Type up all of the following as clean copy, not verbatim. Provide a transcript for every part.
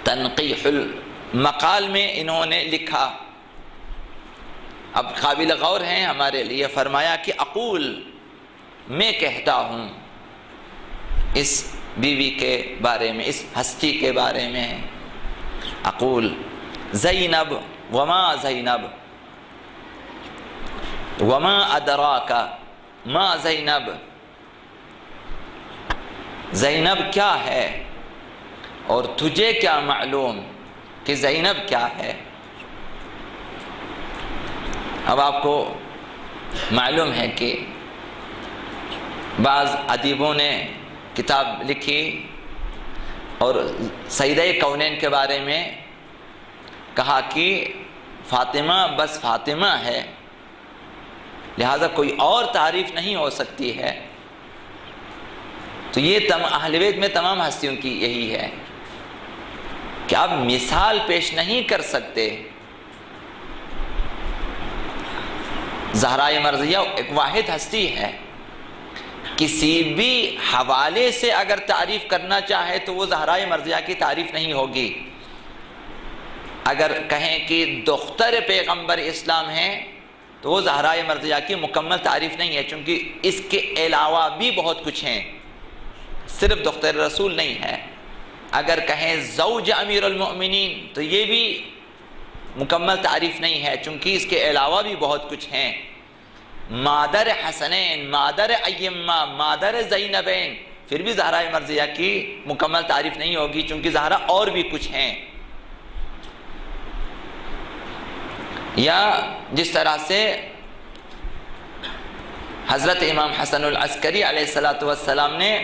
تنقیح المقال میں انہوں نے لکھا، اب قابل غور ہیں ہمارے لیے، فرمایا کہ اقول، میں کہتا ہوں اس بیوی کے بارے میں، اس ہستی کے بارے میں، اقول زینب وما زینب وما ادراک ما زینب، زینب کیا ہے اور تجھے کیا معلوم کہ زینب کیا ہے۔ اب آپ کو معلوم ہے کہ بعض ادیبوں نے کتاب لکھی اور سیدہ کونین کے بارے میں کہا کہ فاطمہ بس فاطمہ ہے، لہذا کوئی اور تعریف نہیں ہو سکتی ہے۔ تو یہ اہل بیت میں تمام ہستیوں کی یہی ہے کہ آپ مثال پیش نہیں کر سکتے۔ زہرائے مرضیہ ایک واحد ہستی ہے، کسی بھی حوالے سے اگر تعریف کرنا چاہے تو وہ زہرائے مرضیہ کی تعریف نہیں ہوگی۔ اگر کہیں کہ دختر پیغمبر اسلام ہیں تو وہ زہرائے مرضیہ کی مکمل تعریف نہیں ہے، چونکہ اس کے علاوہ بھی بہت کچھ ہیں، صرف دختر رسول نہیں ہے۔ اگر کہیں زوج امیر المؤمنین تو یہ بھی مکمل تعریف نہیں ہے، چونکہ اس کے علاوہ بھی بہت کچھ ہیں۔ مادر حسنین، مادر ایمہ، مادر زینبین، پھر بھی زہرائے مرضیہ کی مکمل تعریف نہیں ہوگی، چونکہ زہرا اور بھی کچھ ہیں۔ یا جس طرح سے حضرت امام حسن العسکری علیہ السلام نے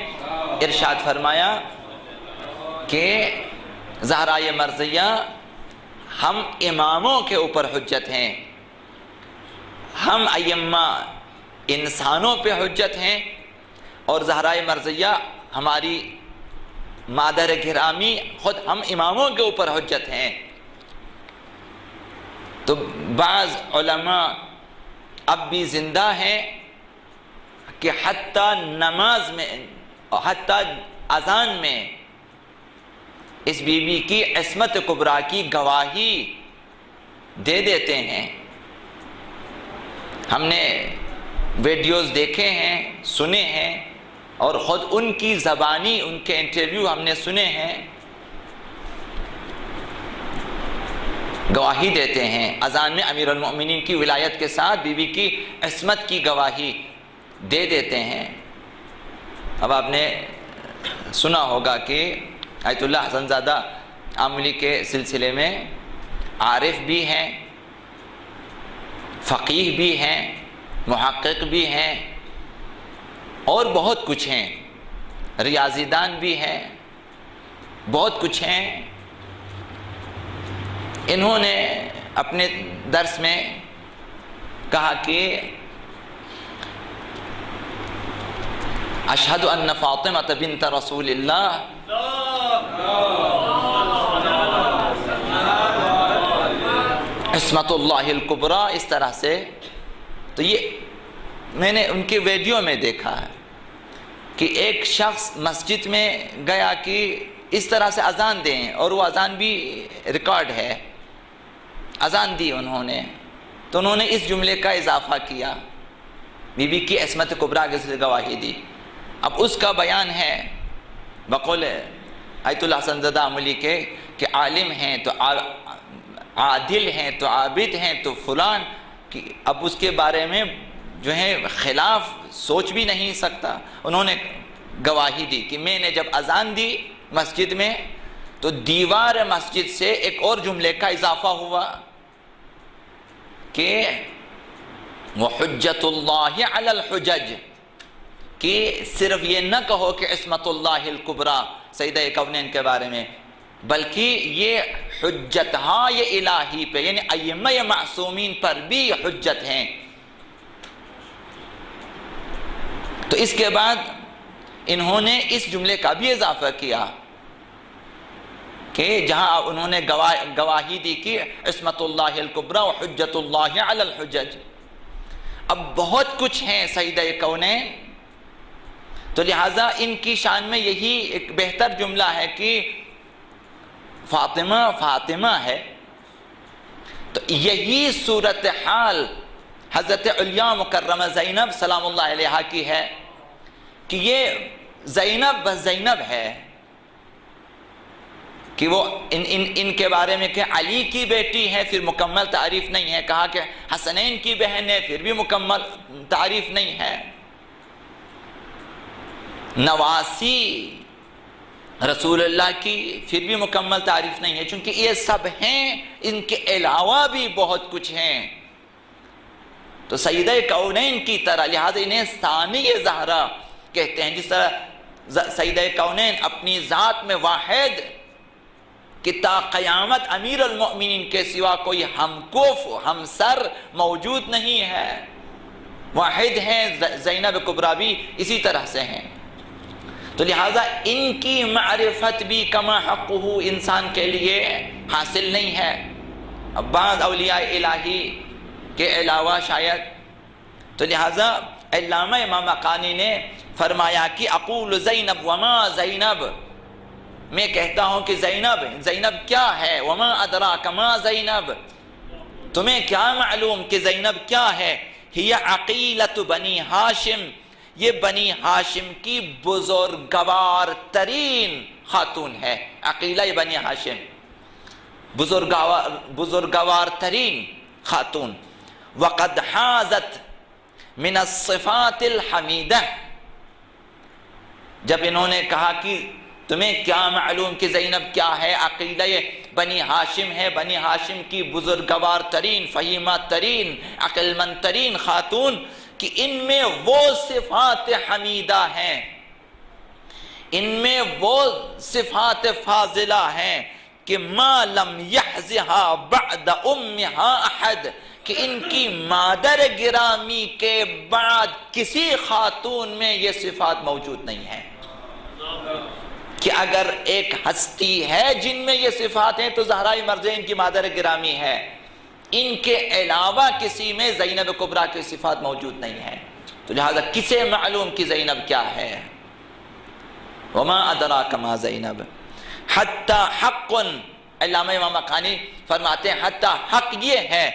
ارشاد فرمایا کہ زہرائے مرضیہ ہم اماموں کے اوپر حجت ہیں، ہم ائمہ انسانوں پہ حجت ہیں، اور زہرائے مرضیہ ہماری مادر گرامی خود ہم اماموں کے اوپر حجت ہیں۔ تو بعض علماء اب بھی زندہ ہیں کہ حتیٰ نماز میں، حتیٰ اذان میں اس بی بی کی عصمت کبریٰ کی گواہی دے دیتے ہیں۔ ہم نے ویڈیوز دیکھے ہیں، سنے ہیں، اور خود ان کی زبانی ان کے انٹرویو ہم نے سنے ہیں، گواہی دیتے ہیں اذان میں امیر المؤمنین کی ولایت کے ساتھ بی بی کی عصمت کی گواہی دے دیتے ہیں۔ اب آپ نے سنا ہوگا کہ آیت اللہ حسن زادہ عاملی کے سلسلے میں عارف بھی ہیں، فقیہ بھی ہیں، محقق بھی ہیں، اور بہت کچھ ہیں، ریاضی دان بھی ہیں، بہت کچھ ہیں۔ انہوں نے اپنے درس میں کہا کہ اشہد ان فاطمہ بنت رسول اللہ عصمت اللہ الکبریٰ، اس طرح سے۔ تو یہ میں نے ان کے ویڈیو میں دیکھا ہے کہ ایک شخص مسجد میں گیا کہ اس طرح سے اذان دیں، اور وہ اذان بھی ریکارڈ ہے، اذان دی انہوں نے، تو انہوں نے اس جملے کا اضافہ کیا، بی بی کی عصمت کبریٰ کی گواہی دی۔ اب اس کا بیان ہے بقول آیت اللہ حسن زادہ عاملی کے کہ عالم ہیں تو عادل ہیں تو عابد ہیں تو فلان، کہ اب اس کے بارے میں جو ہے خلاف سوچ بھی نہیں سکتا۔ انہوں نے گواہی دی کہ میں نے جب اذان دی مسجد میں تو دیوار مسجد سے ایک اور جملے کا اضافہ ہوا کہ وحجت اللہ علی الحجج، کہ صرف یہ نہ کہو کہ عصمت اللہ الکبریٰ سیدہ کونین کے بارے میں، بلکہ یہ حجت یہ الہی پہ، یعنی ائمہ معصومین پر بھی حجت ہیں۔ تو اس کے بعد انہوں نے اس جملے کا بھی اضافہ کیا کہ جہاں انہوں نے گواہی دی کہ عصمت اللہ الکبریٰ و حجت اللہ علی الحجج۔ اب بہت کچھ ہیں سیدہ کونین، تو لہٰذا ان کی شان میں یہی ایک بہتر جملہ ہے کہ فاطمہ ہے، تو یہی صورتحال حضرت علیا مکرمہ زینب سلام اللہ علیہا کی ہے کہ یہ زینب بس زینب ہے، کہ وہ ان کے بارے میں کہ علی کی بیٹی ہے پھر مکمل تعریف نہیں ہے، کہا کہ حسنین کی بہن ہے پھر بھی مکمل تعریف نہیں ہے، نواسی رسول اللہ کی پھر بھی مکمل تعریف نہیں ہے، چونکہ یہ سب ہیں، ان کے علاوہ بھی بہت کچھ ہیں، تو سیدہ کونین کی طرح، لہذا انہیں ثانی زہرا کہتے ہیں، جس طرح سیدہ کونین اپنی ذات میں واحد کہ تا قیامت امیر المؤمنین کے سوا کوئی ہمکف ہمسر موجود نہیں ہے، واحد ہیں، زینب کبریٰ بھی اسی طرح سے ہیں، تو لہٰذا ان کی معرفت بھی کما حقہ انسان کے لیے حاصل نہیں ہے۔ اب بعض اولیاء الہی کے علاوہ شاید، تو لہٰذا علامہ امام مقانی نے فرمایا کہ اقول زینب وما زینب، میں کہتا ہوں کہ زینب کیا ہے، وما ادراک ما زینب، تمہیں کیا معلوم کہ زینب کیا ہے، ہی عقیلۃ بنی ہاشم، یہ بنی ہاشم کی بزرگوار ترین خاتون ہے، عقیلہ بنی ہاشم بزرگوار ترین خاتون، وقد حازت من الصفات الحمیدہ، جب انہوں نے کہا کہ تمہیں کیا معلوم کہ زینب کیا ہے، عقیلہ بنی ہاشم ہے، بنی ہاشم کی بزرگوار ترین، فہیمہ ترین، عقل مند ترین خاتون، کہ ان میں وہ صفات حمیدہ ہیں، ان میں وہ صفات فاضلہ ہیں کہ ما لم یحظہا بعد امہا احد، کہ ان کی مادر گرامی کے بعد کسی خاتون میں یہ صفات موجود نہیں ہیں، کہ اگر ایک ہستی ہے جن میں یہ صفات ہیں تو زہرا مرضیہ ان کی مادر گرامی ہے، ان کے علاوہ کسی میں زینب کبریٰ کی صفات موجود نہیں ہے، تو لہذا کسے معلوم کہ زینب کیا ہے، وما ادراک ما زینب، حتی حق، علامہ امام مقانی فرماتے ہیں حتی حق یہ ہے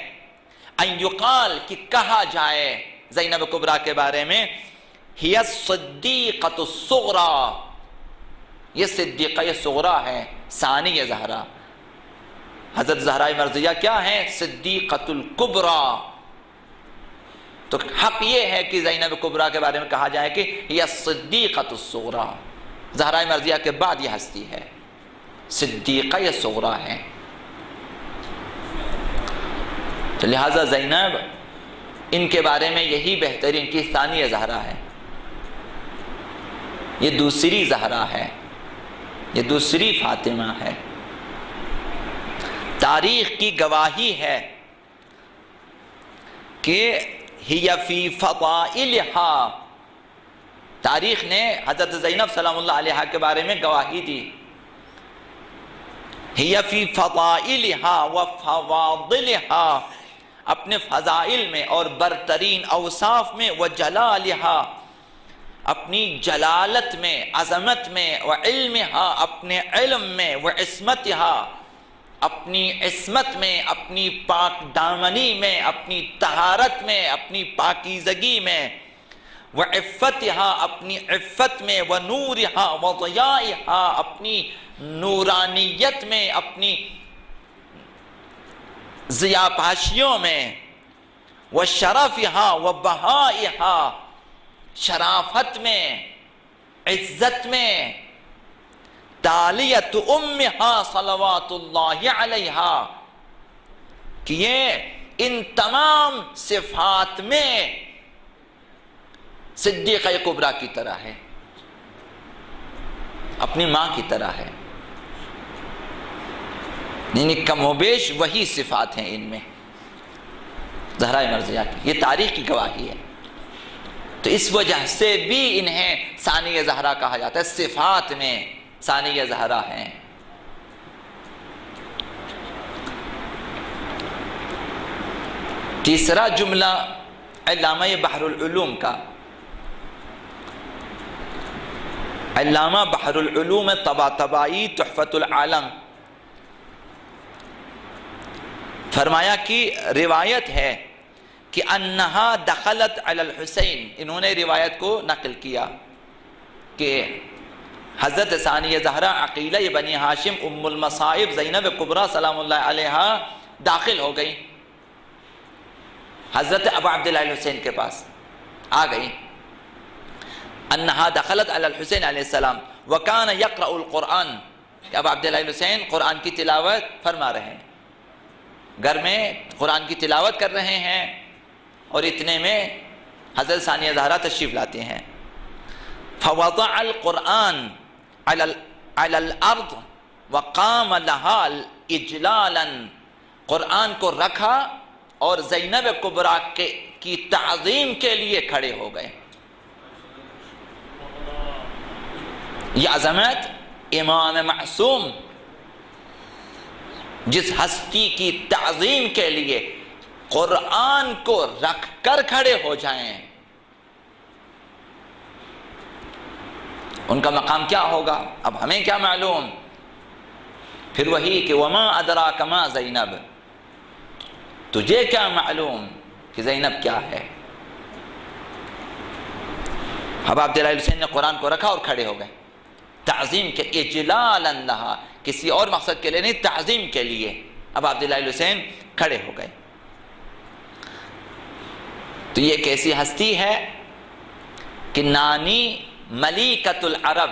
ان یقال کہ کہا جائے زینب کبریٰ کے بارے میں، ہی الصدیقۃ الصغریٰ، یہ صدیقہ صغریٰ ہے، ثانی زہرا، حضرت زہرا مرضیہ کیا ہے، صدیقۃ الکبریٰ، تو حق یہ ہے کہ زینب کبریٰ کے بارے میں کہا جائے کہ یہ صدیقۃ الصغریٰ، زہرا مرضیہ کے بعد یہ ہستی ہے، صدیقہ صغریٰ ہے، تو لہٰذا زینب ان کے بارے میں یہی بہترین کی ثانی زہرا ہے، یہ دوسری زہرا ہے، یہ دوسری فاطمہ ہے، تاریخ کی گواہی ہے کہ ہی فی فضائلہا، تاریخ نے حضرت زینب سلام اللہ علیہا کے بارے میں گواہی دی، ہی فی فضائلہا و فواضلہا، اپنے فضائل میں اور برترین اوصاف میں، و جلالہا، اپنی جلالت میں، عظمت میں، و علمہا، اپنے علم میں، و عصمتہا، اپنی عصمت میں، اپنی پاک دامنی میں، اپنی طہارت میں، اپنی پاکیزگی میں، و عفتہا، اپنی عفت میں، و نورہا و ضیائہا، اپنی نورانیت میں، اپنی ضیاء پاشیوں میں، و شرفہا و بہائہا، شرافت میں، عزت میں، تالیت امہا صلوات اللہ علیہا، کہ یہ ان تمام صفات میں صدیقہ کبریٰ کی طرح ہے، اپنی ماں کی طرح ہے، یعنی کم و بیش وہی صفات ہیں ان میں زہرا مرضیہ کی، یہ تاریخ کی گواہی ہے، تو اس وجہ سے بھی انہیں ثانی زہرا کہا جاتا ہے، صفات میں ثانی زہرا ہیں۔ تیسرا جملہ علامہ بحر العلوم کا، علامہ بحر العلوم طباطبائی تحفۃ العالم فرمایا کہ روایت ہے کہ انہا دخلت علی الحسین، انہوں نے روایت کو نقل کیا کہ حضرت ثانیہ زہرا عقیلہ بنی ہاشم ام المصائب زینب کبریٰ سلام اللہ علیہا داخل ہو گئی حضرت ابو عبداللہ الحسین کے پاس آ گئی. انہا دخلت علی الحسین علیہ السلام وکان یقرأ القرآن، کہ ابو عبداللہ الحسین قرآن کی تلاوت فرما رہے ہیں، گھر میں قرآن کی تلاوت کر رہے ہیں، اور اتنے میں حضرت ثانیہ زہرا تشریف لاتے ہیں. فوضع القرآن علی الارض وقام لها اجلالا، قرآن کو رکھا اور زینب کبریٰ کی تعظیم کے لیے کھڑے ہو گئے. یہ عظمت امام معصوم جس ہستی کی تعظیم کے لیے قرآن کو رکھ کر کھڑے ہو جائیں، ان کا مقام کیا ہوگا اب ہمیں کیا معلوم. پھر وہی کہ وما ادراک ما زینب، تجھے کیا معلوم کہ زینب کیا ہے. اب عبداللہ الحسین نے قرآن کو رکھا اور کھڑے ہو گئے تعظیم کے، اجلالا لہا، کسی اور مقصد کے لیے نہیں، تعظیم کے لیے اب عبداللہ الحسین کھڑے ہو گئے. تو یہ ایک ایسی ہستی ہے کہ نانی ملیکۃ العرب،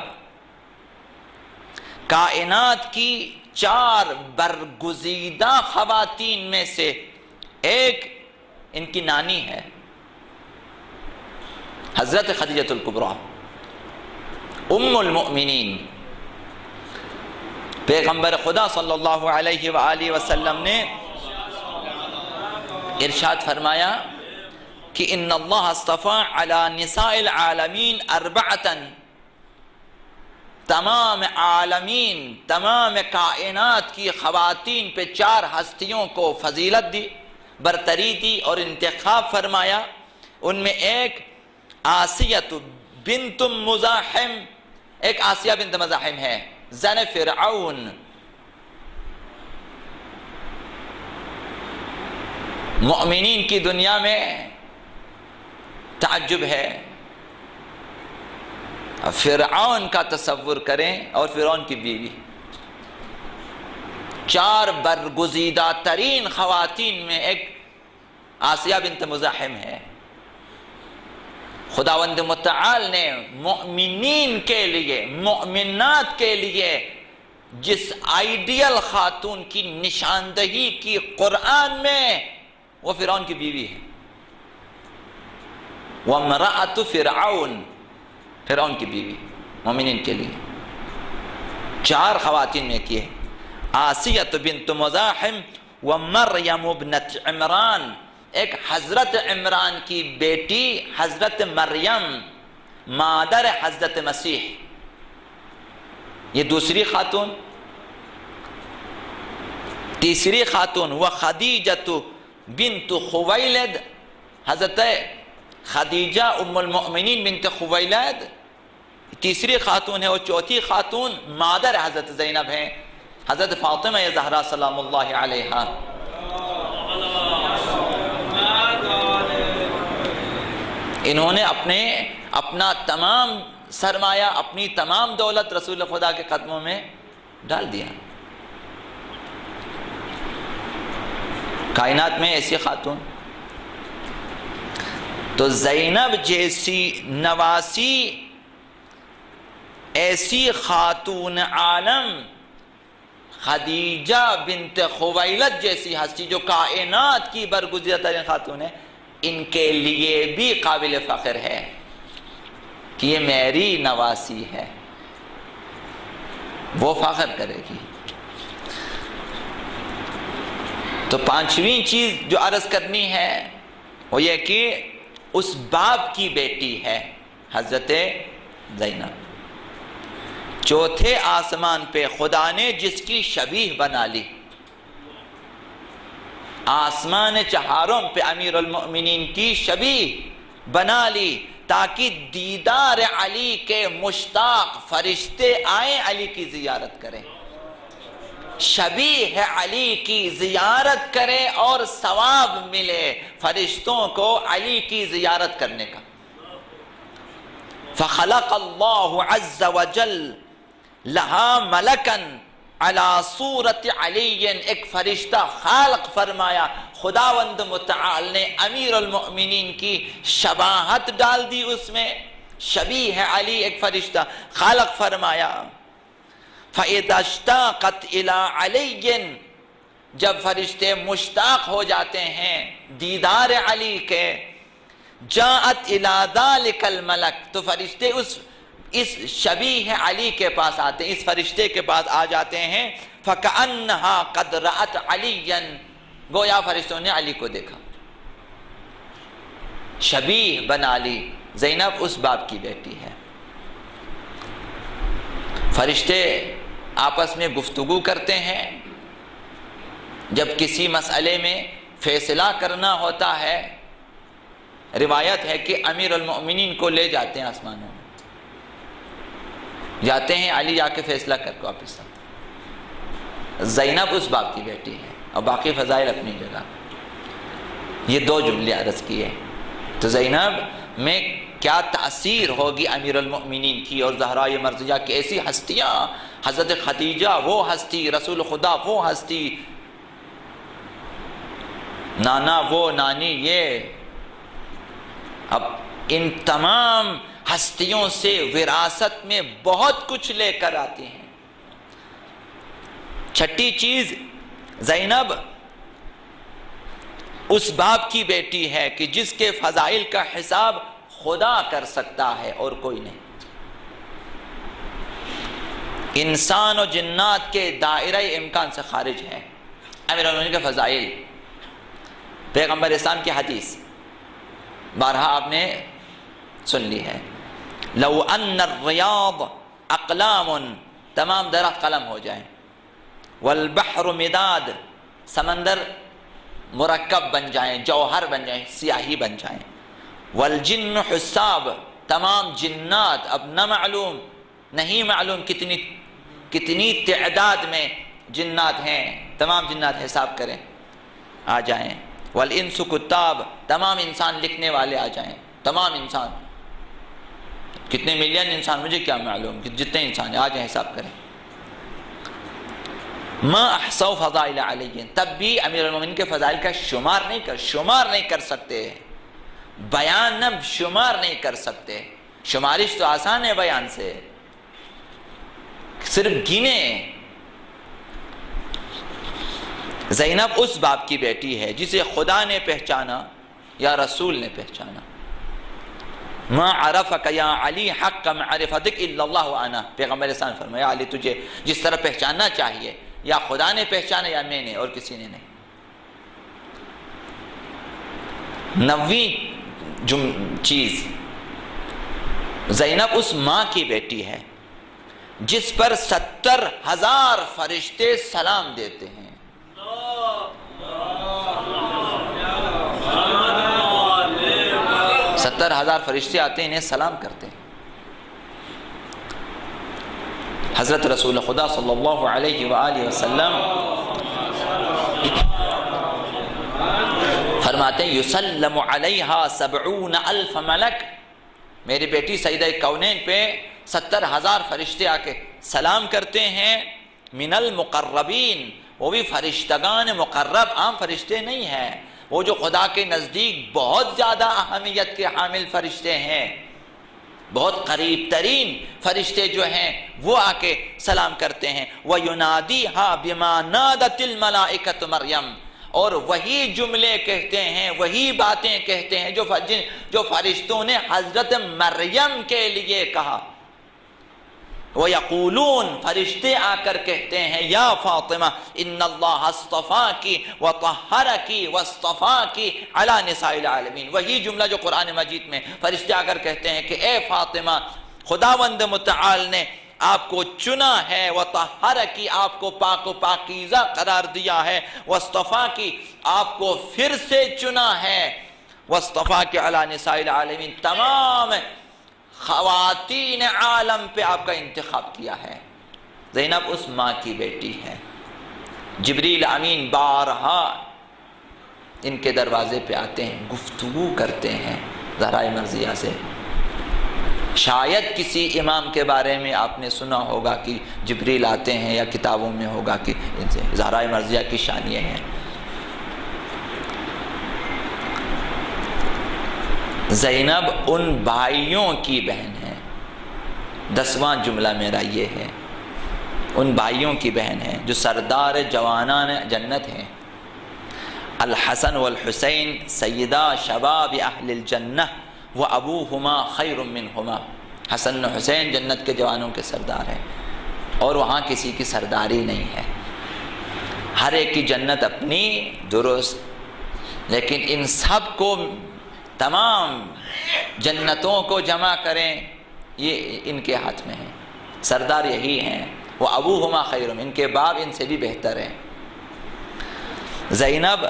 کائنات کی 4 برگزیدہ خواتین میں سے ایک ان کی نانی ہے، حضرت خدیجہ الکبریٰ ام المؤمنین. پیغمبر خدا صلی اللہ علیہ وآلہ وسلم نے ارشاد فرمایا کہ ان اللہ اصطفیٰ علی نساء العالمین 4، تمام عالمین، تمام کائنات کی خواتین پہ 4 ہستیوں کو فضیلت دی، برتری دی اور انتخاب فرمایا. ان میں ایک آسیہ بنت مزاحم، ایک آسیہ بنت مزاحم ہے، زن فرعون. مؤمنین کی دنیا میں تعجب ہے، فرعون کا تصور کریں اور فرعون کی بیوی. 4 برگزیدہ ترین خواتین میں ایک آسیہ بنت مزاحم ہے. خداوند متعال نے مؤمنین کے لیے، مؤمنات کے لیے جس آئیڈیل خاتون کی نشاندہی کی قرآن میں، وہ فرعون کی بیوی ہے. وَامْرَأَةُ فِرْعَوْنَ، فرعون کی بیوی مومنین کے لیے 4 خواتین میں کی ہے. آسیہ بنت مزاحم ومریم ابنت عمران، ایک حضرت عمران کی بیٹی حضرت مریم مادر حضرت مسیح، یہ دوسری خاتون. تیسری خاتون وخدیجہ بنت خویلد، حضرت خدیجہ ام المؤمنین بنت خویلد تیسری خاتون ہے. اور چوتھی خاتون مادر حضرت زینب ہیں، حضرت فاطمہ زہرا سلام اللہ علیہا. انہوں نے اپنا تمام سرمایہ، اپنی تمام دولت رسول خدا کے قدموں میں ڈال دیا. کائنات میں ایسی خاتون. تو زینب جیسی نواسی، ایسی خاتون عالم، خدیجہ بنت خویلد جیسی ہستی جو کائنات کی برگزیدہ ترین خاتون ہے، ان کے لیے بھی قابل فخر ہے کہ یہ میری نواسی ہے، وہ فخر کرے گی. تو 5ویں چیز جو عرض کرنی ہے وہ یہ کہ اس باپ کی بیٹی ہے حضرت زینب. چوتھے آسمان پہ خدا نے جس کی شبیہ بنا لی، آسمان چہاروں پہ امیر المؤمنین کی شبیہ بنا لی تاکہ دیدار علی کے مشتاق فرشتے آئیں، علی کی زیارت کریں. شبیہ علی کی زیارت کرے اور ثواب ملے فرشتوں کو علی کی زیارت کرنے کا۔ فخلق اللہ عز وجل لہا ملکن علی صورت علی، ایک فرشتہ خالق فرمایا، خداوند متعال نے امیر المؤمنین کی شباہت ڈال دی اس میں، شبیہ علی ایک فرشتہ خالق فرمایا۔ فَإِذَا اشْتَاقَتْ إِلَىٰ عَلِيٍّ، جب فرشتے مشتاق ہو جاتے ہیں دیدار علی کے، جاءت إِلَىٰ ذَلِكَ الْمَلَكِ، تو فرشتے اس شبیہ علی کے پاس آتے ہیں، اس فرشتے کے پاس آ جاتے ہیں۔ فَكَأَنَّهَا قَدْ رَأَتْ عَلِيًّا، گویا فرشتوں نے علی کو دیکھا، شبیہ بنا لی۔ زینب اس باپ کی بیٹی ہے۔ فرشتے آپس میں گفتگو کرتے ہیں، جب کسی مسئلے میں فیصلہ کرنا ہوتا ہے، روایت ہے کہ امیر المؤمنین کو لے جاتے ہیں آسمانوں میں، جاتے ہیں علی جا کے فیصلہ کر کے واپس آتے۔ زینب اس باپ کی بیٹی ہے اور باقی فضائل اپنی جگہ۔ یہ دو جملے عرض کیے، تو زینب میں کیا تأثیر ہوگی امیر المؤمنین کی اور زہرا مرضیہ کی، ایسی ہستیاں، حضرت خدیجہ وہ ہستی، رسول خدا وہ ہستی، نانا وہ، نانی یہ، اب ان تمام ہستیوں سے وراثت میں بہت کچھ لے کر آتی ہیں۔ چھٹی چیز، زینب اس باپ کی بیٹی ہے کہ جس کے فضائل کا حساب خدا کر سکتا ہے اور کوئی نہیں۔ انسان و جنات کے دائرہ امکان سے خارج ہے امیر المؤمنین کے فضائل۔ پیغمبر اسلام کی حدیث بارہا آپ نے سن لی ہے، لو ان الریاض اقلام، تمام درخت قلم ہو جائیں، والبحر مداد، سمندر مرکب بن جائیں، جوہر بن جائیں، سیاہی بن جائیں، والجن حساب، تمام جنات، اب نہ معلوم، نہیں معلوم کتنی تعداد میں جنات ہیں، تمام جنات حساب کریں آ جائیں، والانس کتاب، تمام انسان لکھنے والے آ جائیں، تمام انسان، کتنے ملین انسان مجھے کیا معلوم، جتنے انسان آ جائیں حساب کریں۔ ما احصوا فضائل علی، تب بھی امیر المومنین کے فضائل کا شمار نہیں کر سکتے، بیان شمار نہیں کر سکتے۔ شمارش تو آسان ہے بیان سے، صرف گنے۔ زینب اس باپ کی بیٹی ہے جسے خدا نے پہچانا یا رسول نے پہچانا۔ ما عرفک یا علی حق معرفتک الا اللہ وانا، پیغمبر اسلام فرمایا علی تجھے جس طرح پہچاننا چاہیے یا خدا نے پہچانا یا میں نے، اور کسی نے نہیں۔ 9ویں چیز، زینب اس ماں کی بیٹی ہے جس پر 70,000 فرشتے سلام دیتے ہیں۔ 70,000 فرشتے آتے ہیں، انہیں سلام کرتے ہیں۔ حضرت رسول خدا صلی اللہ علیہ وآلہ وسلم فرماتے ہیں یسلم علیہا 70,000 ملک، میری بیٹی سیدہ کونین پہ 70,000 فرشتے آ کے سلام کرتے ہیں۔ من المقربین، وہ بھی فرشتگان مقرب، عام فرشتے نہیں ہیں، وہ جو خدا کے نزدیک بہت زیادہ اہمیت کے حامل فرشتے ہیں، بہت قریب ترین فرشتے جو ہیں وہ آ کے سلام کرتے ہیں۔ وَيُنَادِيهَا بِمَا نَادَتِ الْمَلَائِكَةُ مَرْيَمْ، اور وہی جملے کہتے ہیں، وہی باتیں کہتے ہیں جو فرشتوں نے حضرت مریم کے لیے کہا۔ وَيَقُولُونَ، فرشتے آ کر کہتے ہیں، یا فاطمہ ان اللہ اصطفاکی وطہرکی واصطفاکی علی نساء العالمین، وہی جملہ جو قرآن مجید میں فرشتے آ کر کہتے ہیں کہ اے فاطمہ، خداوند متعال نے آپ کو چنا ہے، وطہرکی، آپ کو پاک و پاکیزہ قرار دیا ہے، واصطفاکی، آپ کو پھر سے چنا ہے، واصطفاکی علی نساء العالمین، تمام خواتین عالم پہ آپ کا انتخاب کیا ہے۔ زینب اس ماں کی بیٹی ہے جبریل امین بارہا ان کے دروازے پہ آتے ہیں، گفتگو کرتے ہیں زہرا مرضیہ سے۔ شاید کسی امام کے بارے میں آپ نے سنا ہوگا کہ جبریل آتے ہیں، یا کتابوں میں ہوگا کہ زہرا مرضیہ کی شان یہ ہے۔ زینب ان بھائیوں کی بہن ہے، 10واں جملہ میرا یہ ہے، ان بھائیوں کی بہن ہے جو سردار جوانان جنت ہیں۔ الحسن والحسین سیدہ شباب اہل الجنہ و ابوہما خیر منہما۔ حسن و حسین جنت کے جوانوں کے سردار ہیں، اور وہاں کسی کی سرداری نہیں ہے، ہر ایک کی جنت اپنی درست، لیکن ان سب کو، تمام جنتوں کو جمع کریں، یہ ان کے ہاتھ میں ہے، سردار یہی ہیں۔ وہ ابوہما خیر، ان کے باپ ان سے بھی بہتر ہیں۔ زینب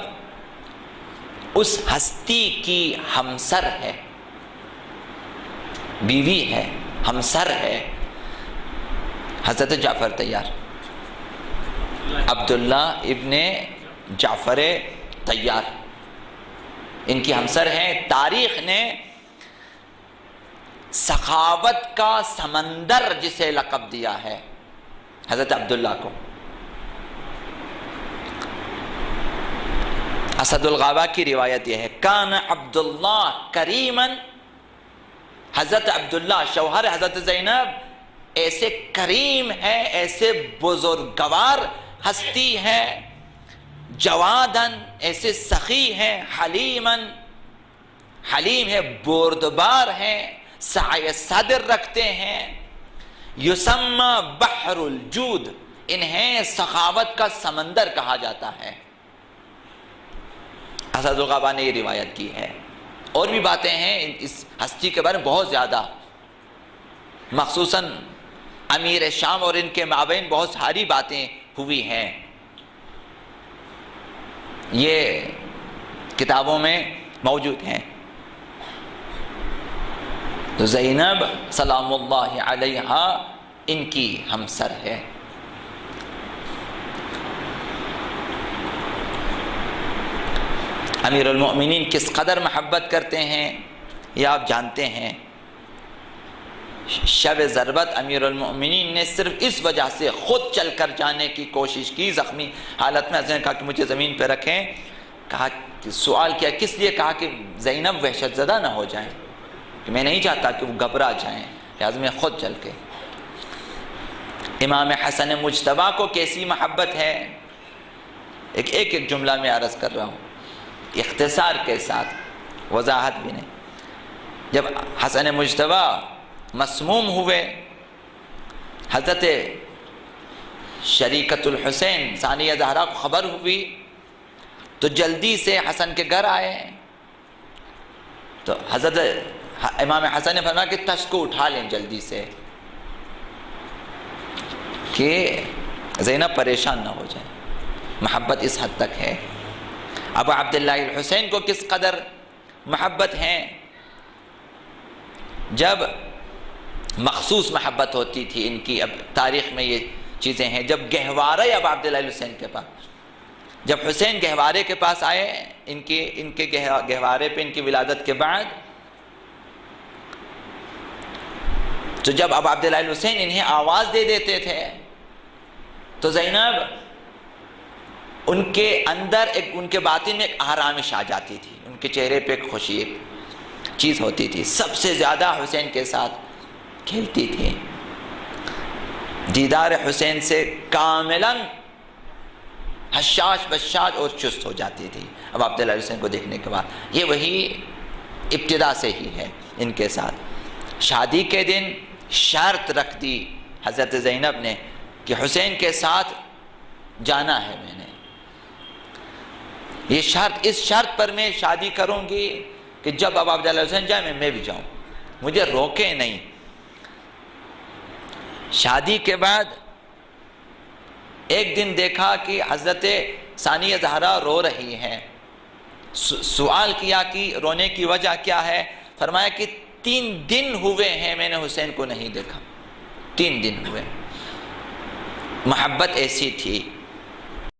اس ہستی کی ہمسر ہے، بیوی ہے، ہمسر ہے۔ حضرت جعفر تیار، عبداللہ ابن جعفر تیار، ان کی ہمسر ہیں۔ تاریخ نے سخاوت کا سمندر جسے لقب دیا ہے حضرت عبداللہ کو۔ اسد الغابہ کی روایت یہ ہے، کان عبداللہ کریما، حضرت عبداللہ شوہر حضرت زینب ایسے کریم ہے، ایسے بزرگوار ہستی ہے، جوادن ایسے سخی ہیں، حلیمن حلیم ہے، بردبار ہیں، سعی صدر رکھتے ہیں، یسمى بحر الجود، انہیں سخاوت کا سمندر کہا جاتا ہے۔ اسد الغابہ نے یہ روایت کی ہے۔ اور بھی باتیں ہیں اس ہستی کے بارے میں بہت زیادہ، مخصوصاً امیر شام اور ان کے مابین بہت ساری باتیں ہوئی ہیں، یہ کتابوں میں موجود ہیں۔ تو زینب سلام اللہ علیہا ان کی ہمسر ہے۔ امیر المؤمنین کس قدر محبت کرتے ہیں یہ آپ جانتے ہیں۔ شب ضربت امیر المؤمنین نے صرف اس وجہ سے خود چل کر جانے کی کوشش کی، زخمی حالت میں حضرت نے کہا کہ مجھے زمین پہ رکھیں، کہا کہ سوال کیا، کس لیے؟ کہا کہ زینب وحشت زدہ نہ ہو جائیں، کہ میں نہیں چاہتا کہ وہ گھبرا جائیں، لہٰذا میں خود چل کے۔ امام حسن مجتبیٰ کو کیسی محبت ہے، ایک جملہ میں عرض کر رہا ہوں اختصار کے ساتھ، وضاحت بھی نہیں۔ جب حسن مجتبیٰ مسموم ہوئے، حضرت شریکت الحسین ثانیہ زہرا کو خبر ہوئی تو جلدی سے حسن کے گھر آئے، تو حضرت امام حسن نے فرمایا کہ تشت کو اٹھا لیں جلدی سے کہ زینب پریشان نہ ہو جائے۔ محبت اس حد تک ہے۔ ابو عبداللہ الحسین کو کس قدر محبت ہیں، جب مخصوص محبت ہوتی تھی ان کی، اب تاریخ میں یہ چیزیں ہیں، جب گہوارے ابو عبداللہ الحسین کے پاس، جب حسین گہوارے کے پاس آئے، ان کے گہوارے پہ ان کی ولادت کے بعد، تو جب ابو عبداللہ الحسین انہیں آواز دے دیتے تھے تو زینب ان کے اندر ان کے باطن میں ایک آرامش آ جاتی تھی، ان کے چہرے پہ ایک خوشی، ایک چیز ہوتی تھی، سب سے زیادہ حسین کے ساتھ کھیلتی تھی، دیدار حسین سے کاملاً حشاش بشاش اور چست ہو جاتی تھی اب عبداللہ حسین کو دیکھنے کے بعد۔ یہ وہی ابتدا سے ہی ہے ان کے ساتھ۔ شادی کے دن شرط رکھ دی حضرت زینب نے کہ حسین کے ساتھ جانا ہے میں نے، یہ شرط، اس شرط پر میں شادی کروں گی کہ جب اب عبداللہ حسین جائے میں بھی جاؤں، مجھے روکے نہیں۔ شادی کے بعد ایک دن دیکھا کہ حضرت ثانیہ زہرا رو رہی ہیں، سوال کیا کہ رونے کی وجہ کیا ہے، فرمایا کہ 3 دن ہوئے ہیں میں نے حسین کو نہیں دیکھا، 3 دن ہوئے۔ محبت ایسی تھی۔